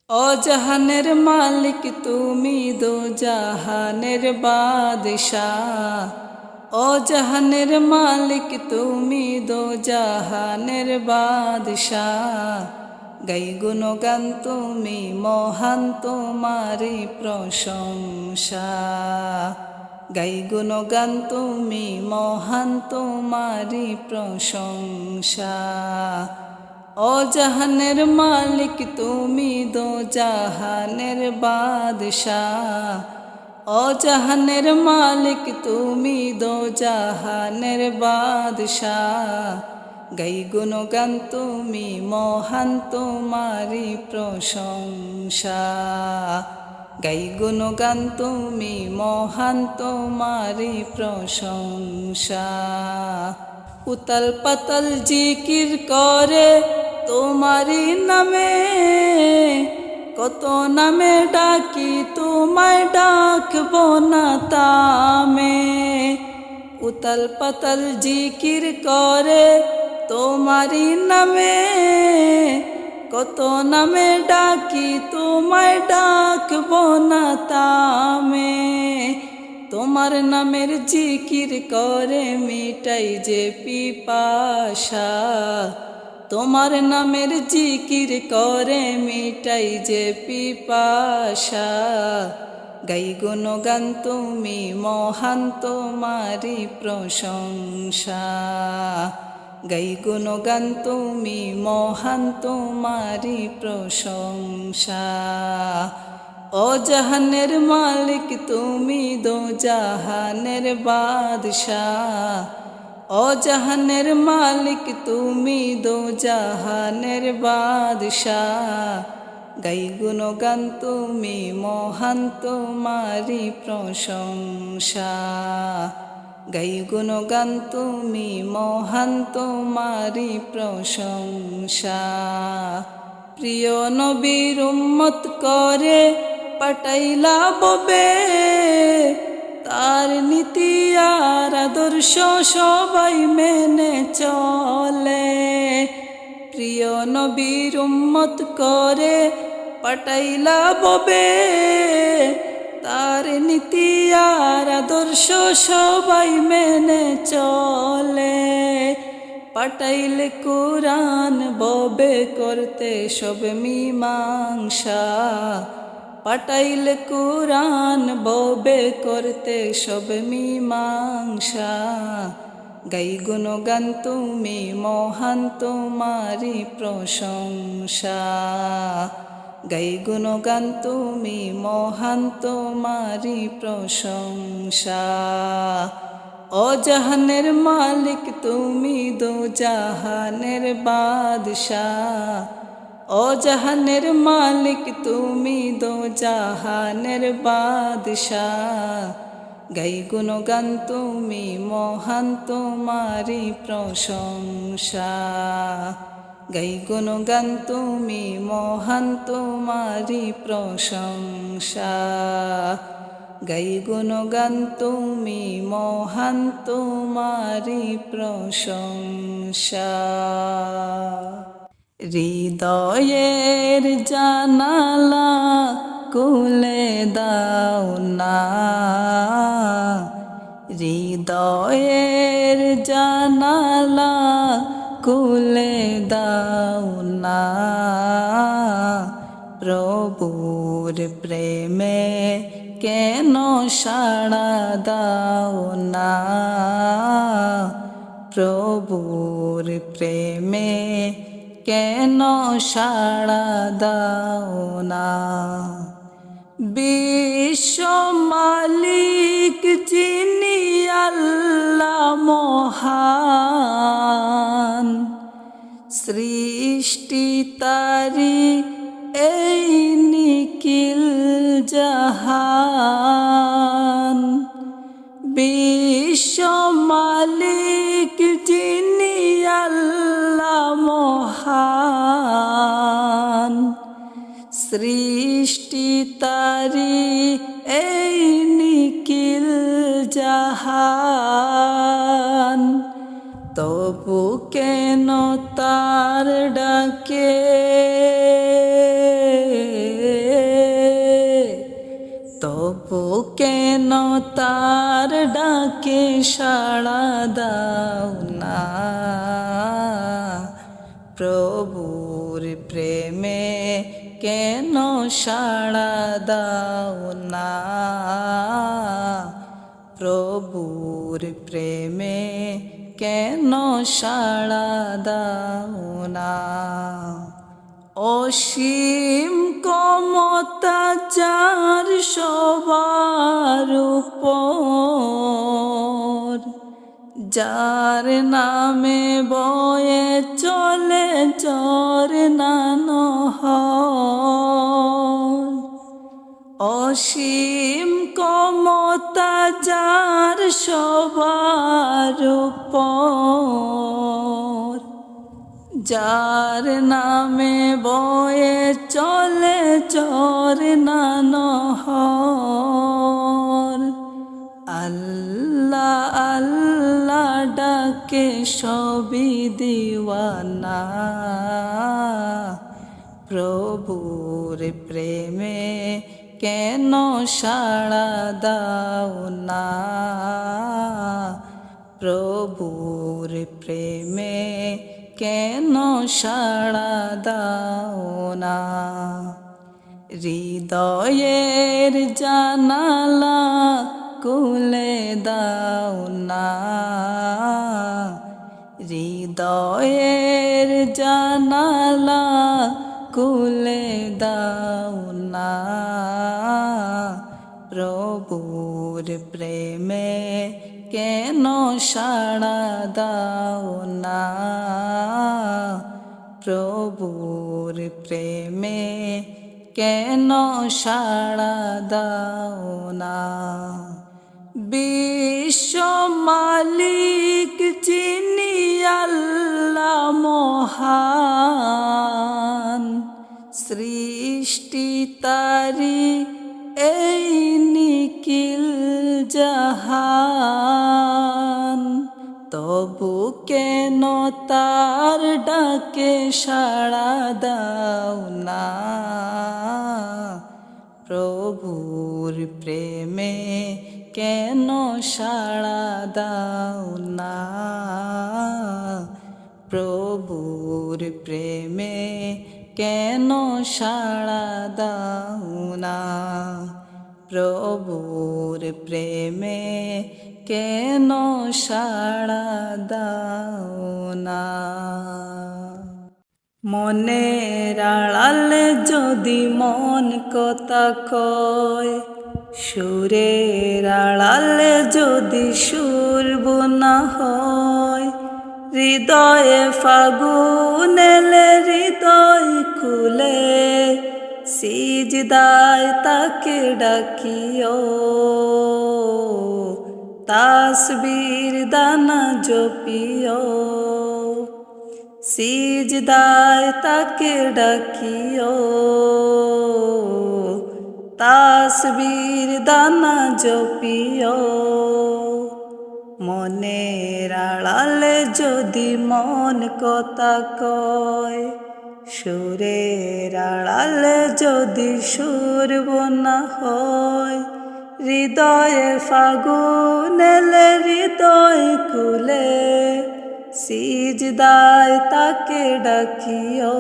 ও জাহানের মালিক তুমি দো জাহানের বাদশাহ। ও জাহানের মালিক তুমি দো জাহানের বাদশাহ। গাই গুণগান তুমি মহান তোমারি প্রশংসা। গাই গুণগান তুমি মহান তোমারি প্রশংসা। ও জাহানের মালিক তুমি দো জাহানের বাদশাহ। ও জাহানের মালিক তুমি দো জাহানের বাদশাহ। গাই গুণগান তুমি মহান তোমারি প্রশংসা। গাই গুণগান তুমি মহান তোমারি প্রশংসা। উতাল পাতাল জিকির করে তোমারি নামে, কত নামে ডাকি তোমায় ডাকবো না তামে। উতাল পাতাল জিকির করে তোমারি নামে, কত নামে ডাকি তোমায় ডাকবো না তামে। তোমার নামের জিকির করে মিটাই যে পিপাসা। তোমার নামের জিকির করে মিটাই যে পিপাসা। গাই গুণগান তুমি মহান তোমারি প্রশংসা। গাই গুণগান তুমি মহান তোমারি প্রশংসা। ও জাহানের মালিক তুমি দো জাহানের বাদশাহ। ও জাহানের মালিক তুমি দো জাহানের বাদশাহ। গাই গুণগান তুমি মহান তোমারি প্রশংসা। গাই গুণগান তুমি মহান তোমারি প্রশংসা। প্রিয় নবীর উম্মত করে পাঠাইলা ববে, তার নীতি আর আদর্শ সবাই মেনে চলে। প্রিয় নবীর উম্মত করে পাঠাইলা ববে, তার নীতি আর আদর্শ সবাই মেনে চলে। পাঠাইলে কুরআন ববে করতে সব মীমাংসা। পাঠাইলে কুরআন ববে করতে সব মীমাংসা। গাই গুণগান তুমি মহান তোমারি প্রশংসা। গাই গুণগান তুমি মহান তোমারি প্রশংসা। ও জাহানের মালিক তুমি দো জাহানের বাদশাহ। ও জাহানের মালিক তুমি দো জাহানের বাদশাহ। গাই গুণগান তুমি মহান তোমারি প্রশংসা। গাই গুণগান তুমি মহান তোমারি প্রশংসা। গাই গুণগান তুমি মহান তোমারি প্রশংসা। হৃদয়ের জানালা খুলে দাও না, হৃদয়ের জানালা খুলে দাও না। প্রভুর প্রেমে কেন সাড়া দাও না, প্রভুর প্রেমে কেন সাড়া দাও না। বিশ্ব মালিক যিনি আল্লাহ মহান, সৃষ্টি তারি এই নিখিল জাহান। বিশ্ব মালিক যিনি আল্লাহ মহান, সৃষ্টি তারি এই নিখিল জাহান। তবু কেন তার ডাকে কেন তার ডাকে সাড়া দাও না প্রভুর প্রেমে কেন সাড়া দাও না প্রভুর প্রেমে কেন সাড়া দাও না অসীম ক্ষমতা যার সবার উপর যার নামে বয়ে চলে ঝরনা নহর অসীম ক্ষমতা যার সবার উপর যার নামে বয়ে চলে ঝরনা নহর আল্লাহ আল্লাহ ডাকে সবই দিওয়ানা প্রভুর প্রেমে কেন সাড়া দাও না প্রভুর প্রেমে কেন সাড়া দাও না হৃদয়ের জানালা খুলে দাও না হৃদয়ের জানালা খুলে দাও না প্রভুর প্রেমে কেন সাড়া দাও না প্রভুর প্রেমে কেন সাড়া দাও না বিশ্ব মালিক যিনি আল্লাহ মহান সৃষ্টি তারি এই নিখিল জাহান তবু কেন তার ডাকে সাড়া দাও না প্রভুর প্রেমে কেন সাড়া দাও না প্রভুর প্রেমে কেন সাড়া দাও না প্রভুর প্রেমে কেন সাড়া দাও না মনের আড়ালে যদি মন কথা কয় সুরের আড়ালে যদি সুর বোনা হয় হৃদয়ে ফাগুন এলে হৃদয় খুলে সিজদায় তাকে ডাকিও তাসবীর দানা জপিও সিজদায় তাকে ডাকিও তাসবীর দানা জপিও মনের আড়ালে যদি মন কথা কয় সুরের আড়ালে যদি সুর বোনা হয় হৃদয়ে ফাগুন এলে হৃদয় খুলে সিজদায় তাকে ডাকিও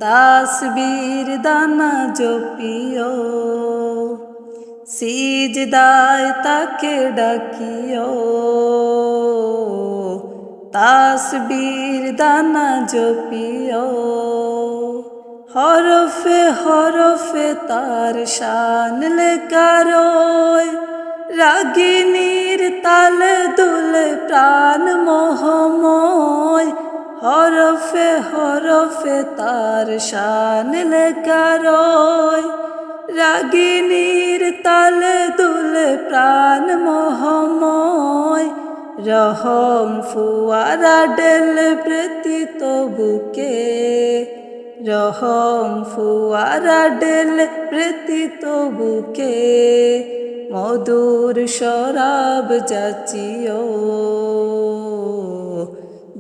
তাসবীর দানা জপিও সিজদায় তাকে ডাকিও তাসবীর দানা জপিও হরফে হরফে তার শান লেখা রয় রাগিনীর তালে দুলে প্রাণ মোহময় হরফে হরফে তার শান লেখা রয় রাগিনীর তালে দুলে প্রাণ মোহময় রহম ফুয়ারা ডেল ব্যতীত বুকে রহম ফুয়ারা ডেল ব্যতীত বুকে মধুর শরাব যাচিও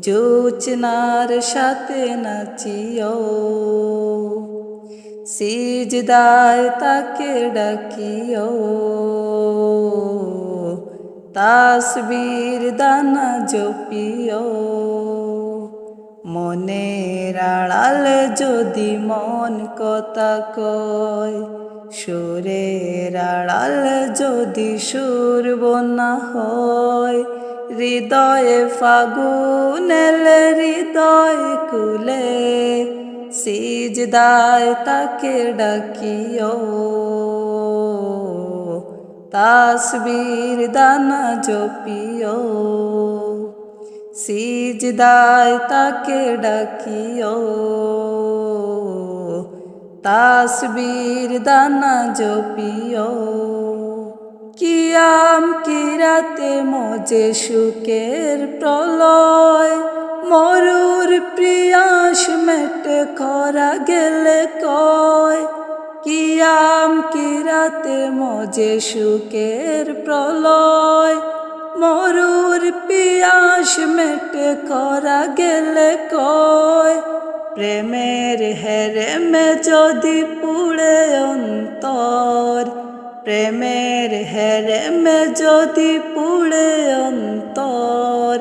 জোছনার সাথে নাচিও সিজদায় তাকে ডাকিও, তাসবির দানা জপিও। মনের আড়ালে যদি মন কথা কয়, সুরের আড়ালে যদি সুর বোনা হয়, হৃদয়ে ফাগুন এলে হৃদয় কুলে, সিজদায় তাকে ডাকিও, তাসবির দানা জপিও। সিজদায় তাকে ডাকিও, তাসবির দানা জপিও। কিয়াম কিরাতে মজে সুখের প্রলয়, মরুর প্রিয়াস মেটে খরা গেলে কয়। কিয়াম কিরাতে মজে সুখের প্রলয়, মরুর পিয়াস মেটে খরা গেলে কয়। প্রেমের হেরেমে যদি পুড়ে অন্তর, প্রেমের হেরেমে যদি পুড়ে অন্তর,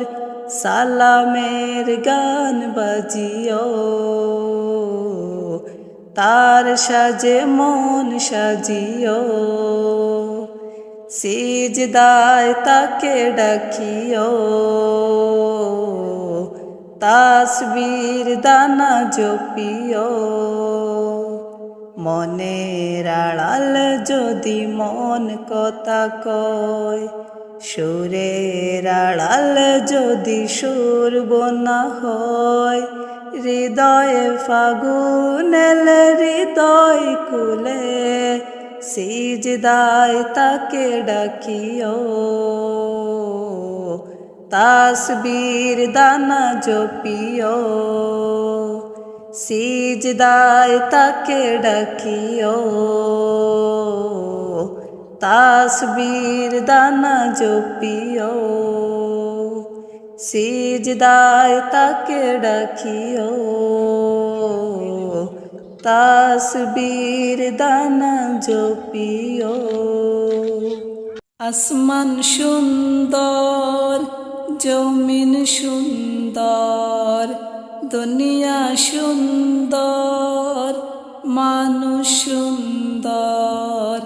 সালামের গান বাজিও, তার সাজে মন সাজিও। সিজদায় তাকে ডাকিও, তাসবির দানা জপিও। মনের আড়ালে যদি মন কথা কয়, সুরের আড়ালে যদি সুর বোনা হয়, হৃদয়ে ফাগুন এলে হৃদয় কুলে, সিজদায় তাকে ডাকিও, তাসবির দানা জপিও। সিজদায় তাকে ডাকিও, তাসবির দানা জপিও। সিজদায় তাকে ডাকিও, তাসবির দানা জপিও। আসমান সুন্দর, জমিন সুন্দর, দুনিয়া সুন্দর, মানুষ সুন্দর।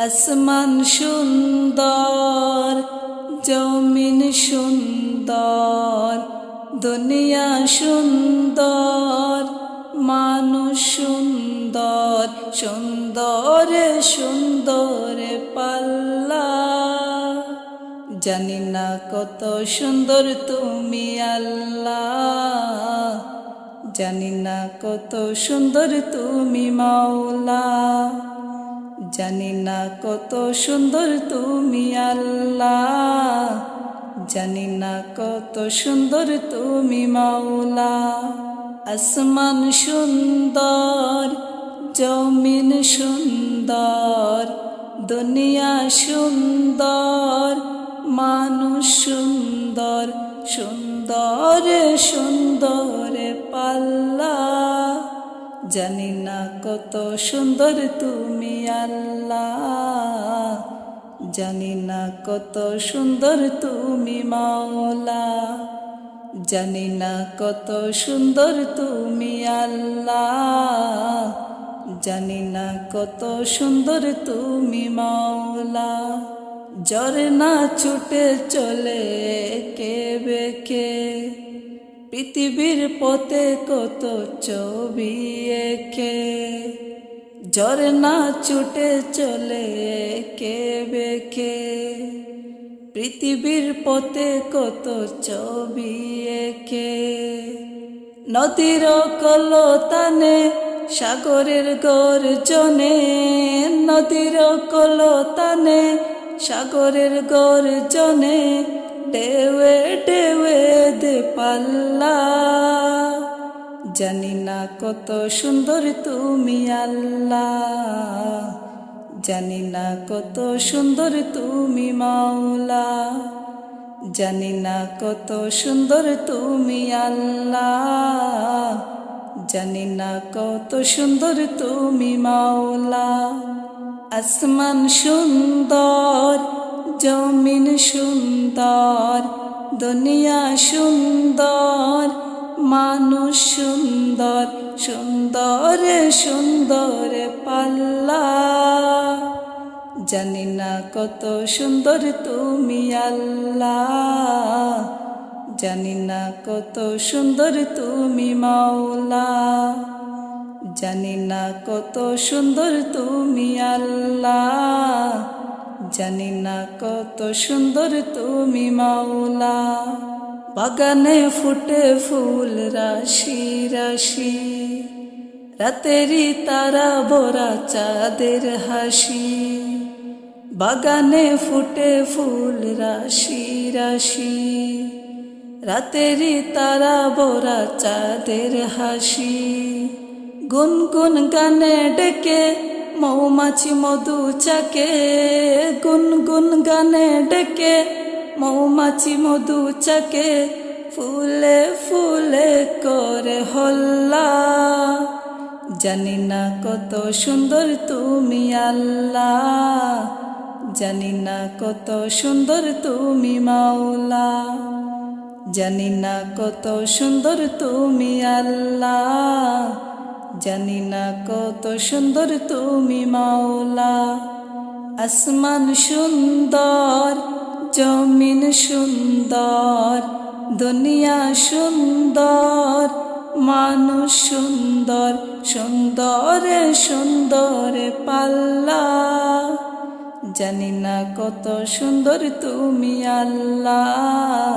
আসমান সুন্দর, জমিন সুন্দর, দুনিয়া সুন্দর, মানুষ সুন্দর। সুন্দরে সুন্দরে পাল্লা, জানি না কত সুন্দর তুমি আল্লাহ, জানি না কত সুন্দর তুমি মাওলা, জানি না কত সুন্দর তুমি আল্লাহ, জানি না কত সুন্দর তুমি মাওলা। আসমান সুন্দর, জমিন সুন্দর, দুনিয়া সুন্দর, মানুষ সুন্দর। সুন্দরে সুন্দরে পাল্লা, জানি না কত সুন্দর তুমি আল্লাহ, জানি না কত সুন্দর তুমি মাওলা, জানি না কত সুন্দর তুমি আল্লাহ, জানি না কত সুন্দর তুমি মাওলা। ঝরনা ছুটে চলে কে বেকে, পৃথিবীর পথে কত ছবি এঁকে। ঝরনা ছুটে চলে কে বেকে, পৃথিবীর পথে কত ছবি এঁকে। নদীর কলতানে সাগরের গর্জনে, নদীর কলতানে সাগরের গর্জনে, ঢেউয়ে ঢেউয়ে দে পাল্লা, জানি না কত সুন্দর তুমি আল্লাহ, জানি না কত সুন্দর তুমি মাওলা, জানি না কত সুন্দর তুমি আল্লাহ, জানি না কত সুন্দর তুমি মাওলা। আসমান সুন্দর, জমিন সুন্দর, দুনিয়া সুন্দর, মানুষ সুন্দর, সুন্দর সুন্দর পাল্লা। জানি না কত সুন্দর তুমি আল্লাহ, জানি না কত সুন্দর তুমি মাওলা। জানি না কত সুন্দর তুমি আল্লাহ, জানি না কত সুন্দর তুমি মাওলা। বাগানে ফুটে ফুল রাশি রাশি, রাতেরি তারা ভরা চাঁদের হাসি। বাগানে ফুটে ফুল রাশি রাশি, রাতেরি তারা ভরা চাঁদের হাসি। গুনগুন গানে ডেকে মৌমাছি মধু চাকে, গুনগুন গানে ডেকে মৌমাছি মধু চাকে, ফুলে ফুলে করে হল্লা। জানি না কত সুন্দর তুমি আল্লাহ, জানি না কত সুন্দর তুমি মাওলা। জানি না কত সুন্দর তুমি আল্লাহ, জানি না কত সুন্দর তুমি মাওলা। আসমান সুন্দর, জমিন সুন্দর, দুনিয়া সুন্দর, মানুষ সুন্দর, সুন্দর সুন্দর পাল্লা। জানি না কত সুন্দর তুমি আল্লাহ,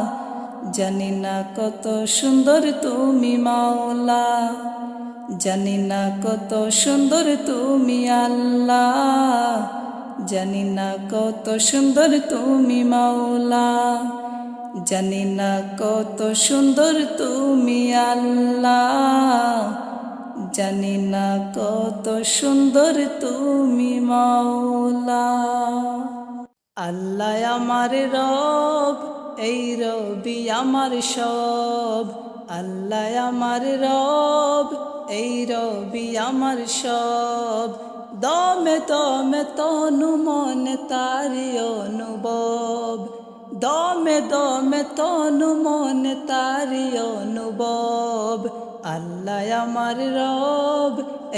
জানি না কত সুন্দর তুমি মাওলা। জানি না কত সুন্দর তুমি আল্লাহ, জানি না কত সুন্দর তুমি মাওলা। জানি না কত সুন্দর তুমি আল্লাহ, জানি না কত সুন্দর তুমি মাওলা। আল্লাহ আমার রব, এই রবি আমার সব। আল্লাহ আমার রব, এই রবি আমার সব। দমে দমে তনু মনে তারি অনুভব, দমে দমে তনু মনে তারি অনুভব। আল্লাহ আমার রব,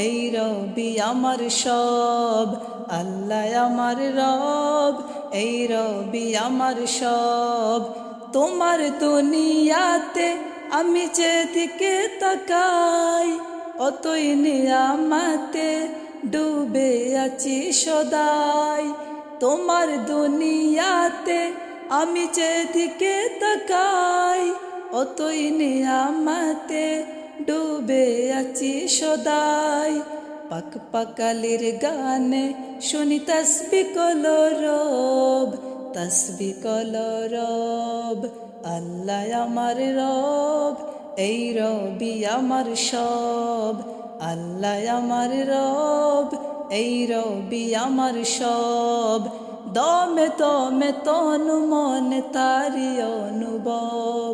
এই রবি আমার সব। আল্লাহ আমার রব, এই রবি আমার সব। তোমার দুনিয়াতে আমি যেদিকে তাকাই, অতই নিয়ামতে ডুবে আছি সদাই। তোমার দুনিয়াতে আমি যেদিকে তাকাই, অতই নিয়ামতে ডুবে আছি সদাই। পাক পাকালির গানে শুনি তসবি কলরব, তসবি কলরব। আল্লাহ আমার রব, এই রবি আমার সব। আল্লাহ আমার রব, এই রবি আমার সব। দমে দমে তনু মনে তারি অনুভব,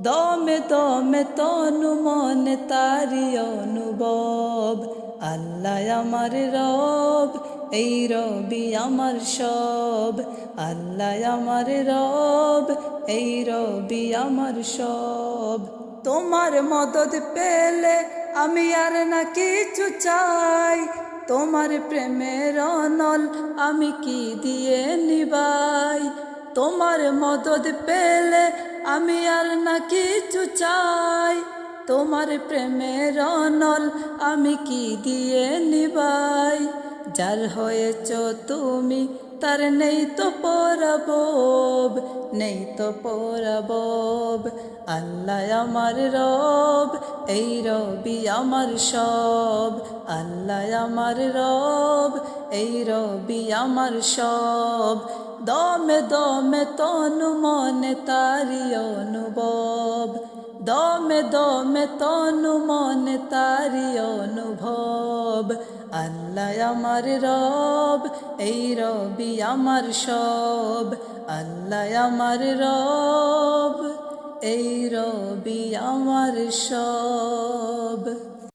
দমে দমে তনু মনে তারি অনুভব। আল্লাহ আমার রব, এই রবি আমার সব। আল্লাহ আমার রব, এই রবি আমার সব। তোমার মদদ পেলে আমি আর না কিছু চাই, তোমার প্রেমের অনল আমি কি দিয়ে নিবাই। তোমার মদদ পেলে আমি আর না কিছু চাই, তোমার প্রেমের অনল আমি কি দিয়ে নিবাই। যার হয়েছ তুমি তার নেই তো পরাবব, নেই তো পরাবব। আল্লাহ আমার রব, এই রবি আমার সব। আল্লাহ আমার রব, এই রবি আমার সব। দমে দমে তনু মনে তারি অনুভব, দমে দমে তনু মনে তারি অনুভব। আল্লাহ আমার রব, এই রবি আমার সব। আল্লাহ আমার রব, এই রবি আমার সব।